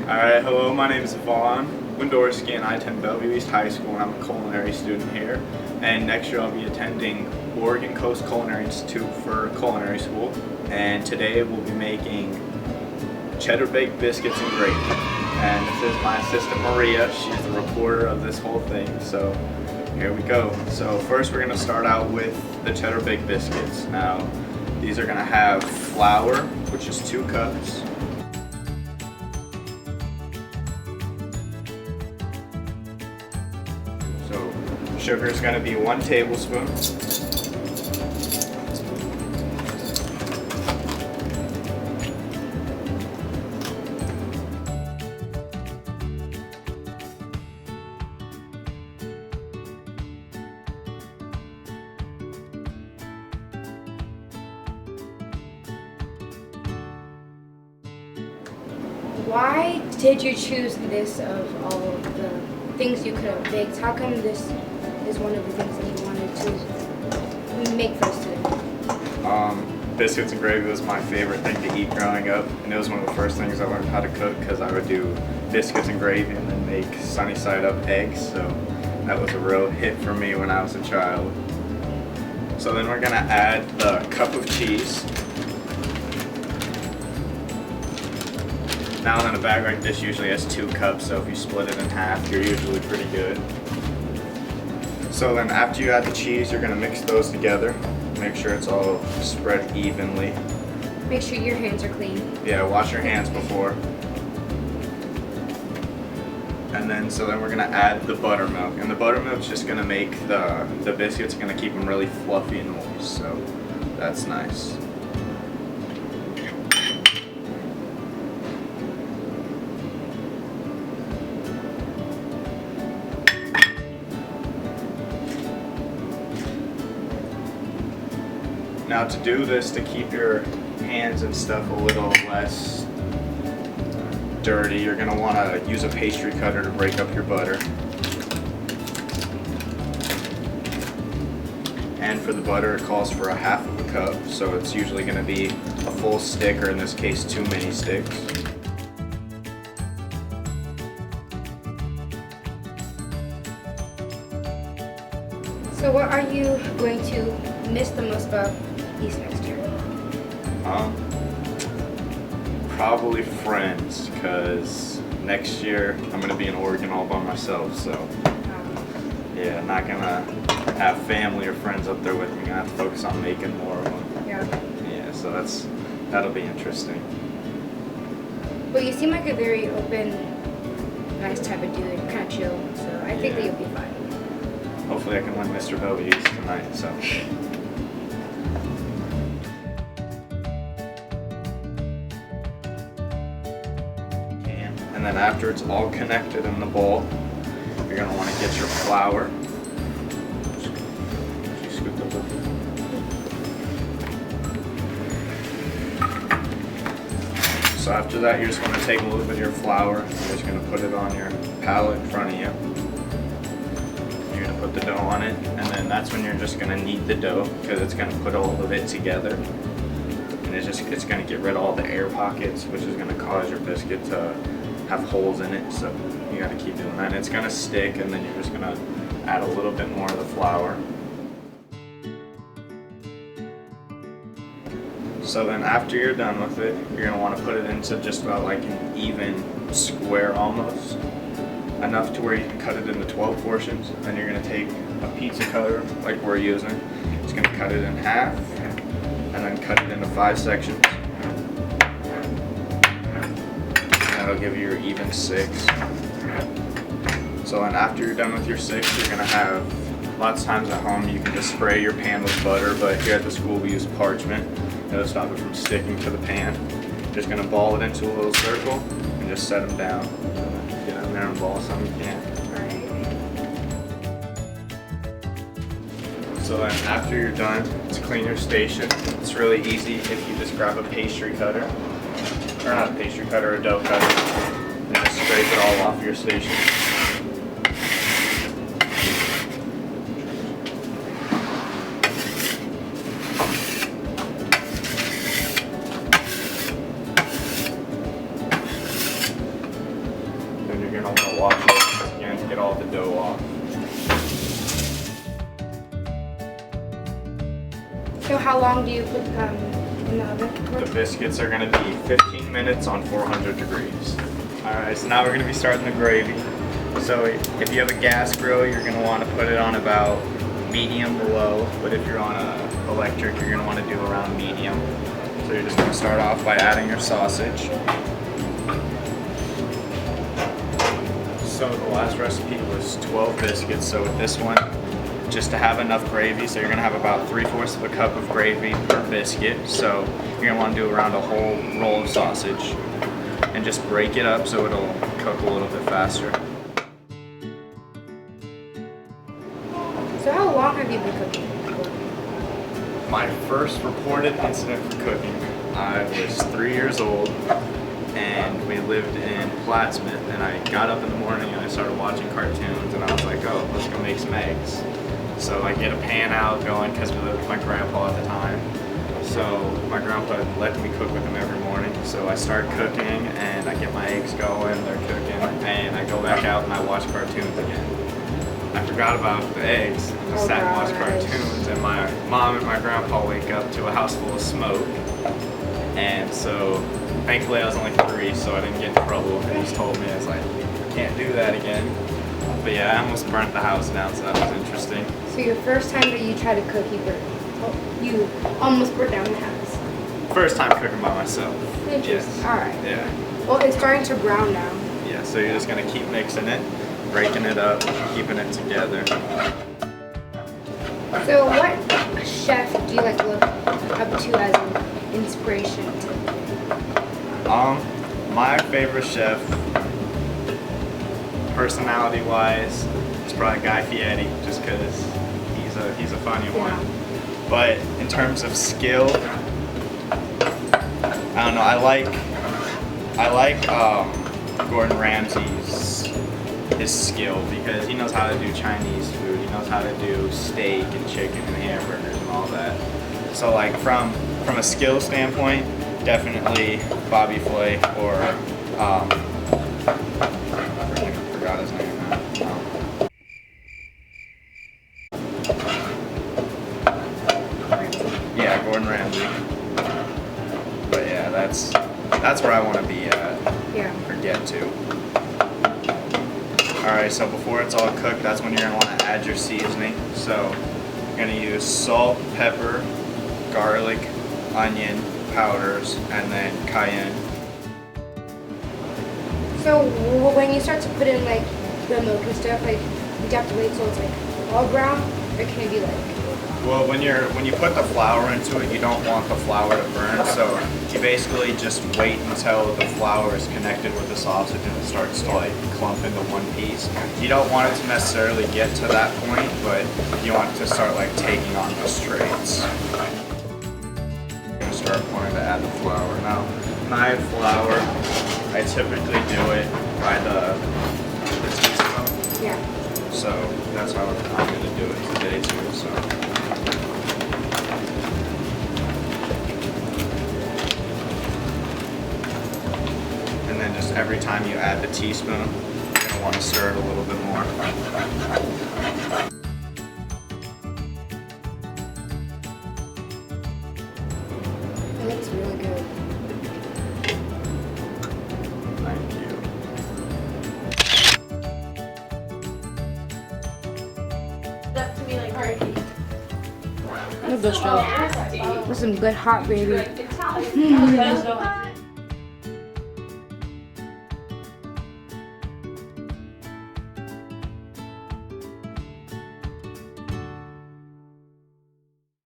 Alright, hello, my name is Vaughn, Windorski, and I attend Bellevue East High School, and I'm a culinary student here. And next year I'll be attending Oregon Coast Culinary Institute for culinary school. And today we'll be making cheddar baked biscuits and gravy. And this is my assistant Maria. She's the reporter of this whole thing, so here we go. So first we're going to start out with the cheddar baked biscuits. Now, these are going to have flour, which is 2 cups. So sugar is going to be 1 tablespoon. Why did you choose this of all of the things you could have baked? How come this is one of the things that you wanted to make for us today? Biscuits and gravy was my favorite thing to eat growing up, and it was one of the first things I learned how to cook because I would do biscuits and gravy and then make sunny side up eggs, so that was a real hit for me when I was a child. So then we're going to add the cup of cheese. Now in a bag like this usually has 2 cups, so if you split it in half, you're usually pretty good. So then after you add the cheese, you're going to mix those together. Make sure it's all spread evenly. Make sure your hands are clean. Yeah, wash your hands before. And then, we're going to add the buttermilk. And the buttermilk's just going to make the biscuits, going to keep them really fluffy and moist, so that's nice. Now to do this, to keep your hands and stuff a little less dirty, you're going to want to use a pastry cutter to break up your butter. And for the butter, it calls for 1/2 cup, so it's usually going to be a full stick, or in this case 2 mini sticks. So what are you going to miss the most about East next year? Probably friends, because next year I'm going to be in Oregon all by myself, so yeah, I'm not going to have family or friends up there with me. I have to focus on making more of them. Yeah, so that'll be interesting. Well, you seem like a very open, nice type of dude, kind of chill, so I think that you'll be fine. Hopefully I can win Mr. Bellevue tonight, so. And then after it's all connected in the bowl, you're going to want to get your flour. So after that, you're just going to take a little bit of your flour, you're just going to put it on your palette in front of you. You're going to put the dough on it, and then that's when you're just going to knead the dough, because it's going to put all of it together. And it's going to get rid of all the air pockets, which is going to cause your biscuit to have holes in it, so you got to keep doing that. And it's going to stick, and then you're just going to add a little bit more of the flour. So then after you're done with it, you're going to want to put it into just about like an even square almost, enough to where you can cut it into 12 portions. Then you're going to take a pizza cutter like we're using. It's going to cut it in half, and then cut it into 5 sections. That'll give you your even 6. So then after you're done with your 6, you're going to have, lots of times at home you can just spray your pan with butter, but here at the school we use parchment. It'll stop it from sticking to the pan. You're just going to ball it into a little circle and just set them down. Get in there and ball some you can. So then after you're done, to clean your station, it's really easy if you just grab a pastry cutter, or not a pastry cutter, a dough cutter, and just scrape it all off your station. So how long do you put in the oven? The biscuits are going to be 15 minutes on 400 degrees. Alright, so now we're going to be starting the gravy. So if you have a gas grill, you're going to want to put it on about medium to low, but if you're on a electric, you're going to want to do around medium. So you're just going to start off by adding your sausage. So the last recipe was 12 biscuits, so with this one, just to have enough gravy, so you're going to have about 3/4 of a cup of gravy per biscuit, so you're going to want to do around a whole roll of sausage. And just break it up so it'll cook a little bit faster. So how long have you been cooking? My first reported incident for cooking, I was 3 years old and we lived in Plattsmouth, and I got up in the morning and I started watching cartoons and I was like, oh, let's go make some eggs. So I get a pan out going because we lived with my grandpa at the time. So my grandpa let me cook with him every morning. So I start cooking and I get my eggs going, they're cooking, and I go back out and I watch cartoons again. I forgot about the eggs and just sat and watched cartoons, and my mom and my grandpa wake up to a house full of smoke. And so thankfully I was only 3, so I didn't get in trouble. And he told me, I was like, you can't do that again. But yeah, I almost burnt the house down, so that was interesting. So your first time that you tried to cook, you almost burnt down the house. First time cooking by myself. Interesting. Yes. Alright. Yeah. Well, it's starting to brown now. Yeah, so you're just gonna keep mixing it, breaking it up, keeping it together. So what chef do you like look up to as an inspiration? My favorite chef, personality-wise, is probably Guy Fieri, just because he's a funny one. But in terms of skill, I don't know. I like Gordon Ramsay's his skill, because he knows how to do Chinese food. He knows how to do steak and chicken and hamburgers and all that. So like from a skill standpoint, definitely Bobby Flay or I forgot his name now. Yeah, Gordon Ramsay. But yeah, that's where I want to be at. Yeah. Or get to. Alright, so before it's all cooked, that's when you're going to want to add your seasoning. So you're going to use salt, pepper, garlic, onion powders, and then cayenne. So when you start to put in like the milk and stuff, like you have to wait till it's like all brown, or can it be like? Well, when you put the flour into it, you don't want the flour to burn, so you basically just wait until the flour is connected with the sausage and it starts to like clump into one piece. You don't want it to necessarily get to that point, but you want it to start like taking on the straights. I'm gonna start pouring to add the flour. Now, when I add flour, I typically do it by the teaspoon. Yeah. So that's how I'm gonna do it today too. So. And then just every time you add the teaspoon, you're gonna want to stir it a little bit more. It looks really good. Thank you. Up to me like hard. With some good hot gravy. You guys don't